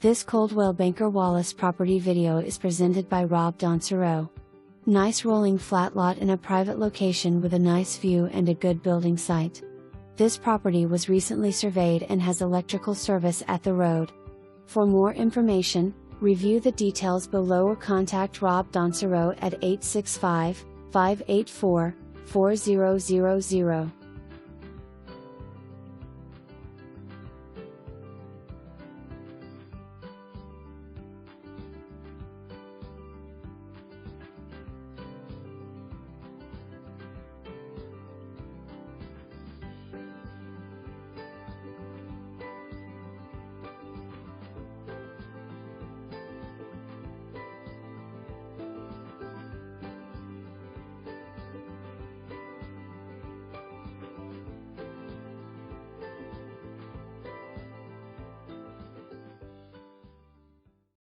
This Coldwell Banker Wallace property video is presented by rob.dansereau. Nice rolling flat lot in a private location with a nice view and a good building site. This property was recently surveyed and has electrical service at the road. For more information, review the details below or contact rob.dansereau at 865-584-4000.